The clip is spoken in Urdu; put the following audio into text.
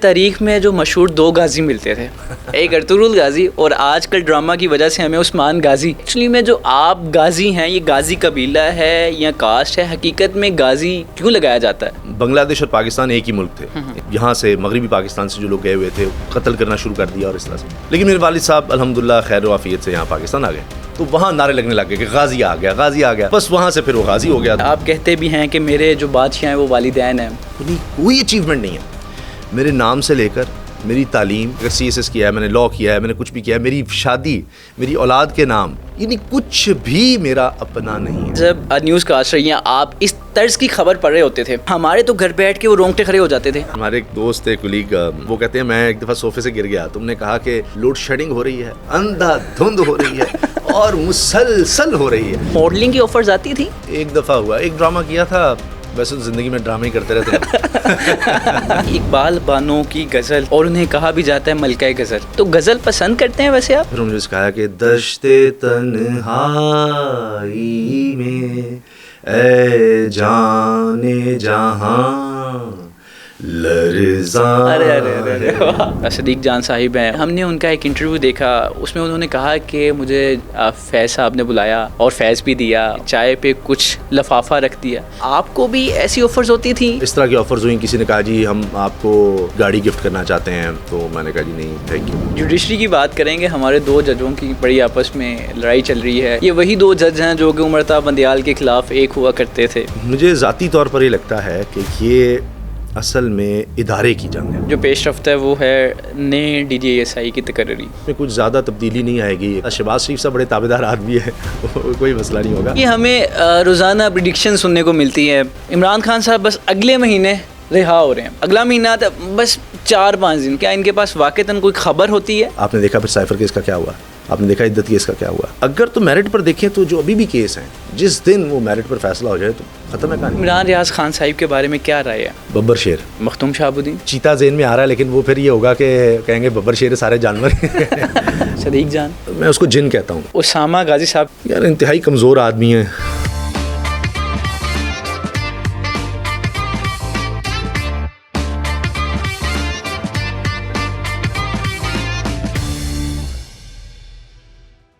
تاریخ میں جو مشہور دو غازی ملتے تھے، ایک ارطغرل غازی اور آج کل ڈرامہ کی وجہ سے ہمیں عثمان غازی. ایکچولی میں جو آپ غازی ہیں یہ غازی قبیلہ ہے یا کاسٹ ہے؟ حقیقت میں غازی کیوں لگایا جاتا ہے؟ بنگلہ دیش اور پاکستان ایک ہی ملک تھے. یہاں سے مغربی پاکستان سے جو لوگ گئے ہوئے تھے قتل کرنا شروع کر دیا اور اس طرح سے. لیکن میرے والد صاحب الحمدللہ خیر و عافیت سے یہاں پاکستان آ گئے تو وہاں نعرے لگنے لگ گئے کہ غازی آ گیا، غازی آ گیا. بس وہاں سے پھر وہ غازی ہو گیا. آپ کہتے بھی ہیں کہ میرے جو بادشاہ ہیں وہ والدین ہیں. کوئی اچیومنٹ نہیں ہے میرے نام سے لے کر میری تعلیم، اگر سی ایس ایس کیا ہے، میں نے لاء کیا ہے، میں نے کچھ بھی کیا ہے، میری شادی، میری اولاد کے نام، یعنی کچھ بھی میرا اپنا نہیں ہے. جب نیوز کاسٹر یا آپ اس طرز کی خبر پڑھ رہے ہوتے تھے، ہمارے تو گھر بیٹھ کے وہ رونگٹے کھڑے ہو جاتے تھے. ہمارے ایک دوست تھے، کولیگ، وہ کہتے ہیں میں ایک دفعہ صوفے سے گر گیا، تم نے کہا کہ لوڈ شیڈنگ ہو رہی ہے، اندھا دھند ہو رہی ہے اور مسلسل ہو رہی ہے. ماڈلنگ کی آفرز آتی تھی؟ ایک دفعہ ہوا، ایک ڈرامہ کیا تھا. ویسے تو زندگی میں ڈرامے ہی کرتے رہتے ہیں. اقبال بانو کی غزل، اور انہیں کہا بھی جاتا ہے ملکہ غزل، تو غزل پسند کرتے ہیں ویسے آپ؟ پھر انہوں نے سکھایا کہ دشت تنہائی میں اے جان جہاں لرزاں. صدیق جان صاحب ہیں، ہم نے ان کا ایک انٹرویو دیکھا، اس میں انہوں نے کہا کہ مجھے فیض صاحب نے بلایا اور فیض بھی دیا، چائے پہ کچھ لفافہ رکھ دیا. آپ کو بھی ایسی آفرز ہوتی تھیں؟ اس طرح کی آفرز ہوئیں. کسی نے کہا جی ہم آپ کو گاڑی گفٹ کرنا چاہتے ہیں، تو میں نے کہا جی نہیں تھینک یو. جوڈیشری کی بات کریں گے، ہمارے دو ججوں کی بڑی آپس میں لڑائی چل رہی ہے. یہ وہی دو جج ہیں جو کہ امرتا بندیال کے خلاف ایک ہوا کرتے تھے. مجھے ذاتی طور پر یہ لگتا ہے کہ یہ اصل میں ادارے کی جنگ ہے. جو پیش رفت ہے وہ ہے نئے ڈی جی ایس آئی کی تقرری میں کچھ زیادہ تبدیلی نہیں آئے گی. شہباز شریف صاحب بڑے تابعدار آدمی ہے، کوئی مسئلہ نہیں ہوگا. یہ ہمیں روزانہ پریڈکشن سننے کو ملتی ہے. عمران خان صاحب بس اگلے مہینے رہا ہو رہے ہیں، اگلا مہینہ بس 4-5 دن. کیا ان کے پاس واقعتاً کوئی خبر ہوتی ہے؟ آپ نے دیکھا پھر سائفر کیس کا کیا ہوا، آپ نے دیکھا عدت کیس کا کیا ہوا. اگر تو میرٹ پر دیکھیں تو جو ابھی بھی کیس ہیں، جس دن وہ میرٹ پر فیصلہ ہو جائے تو ختم ہے کہانی. عمران ریاض خان صاحب کے بارے میں کیا رائے ہے؟ ببر شیر. مختوم شہاب الدین چیتا ذہن میں آ رہا ہے، لیکن وہ پھر یہ ہوگا کہ کہیں گے ببر شیر سارے جانور. صدیق جان، میں اس کو جن کہتا ہوں. اسامہ غازی صاحب یار انتہائی کمزور آدمی ہیں.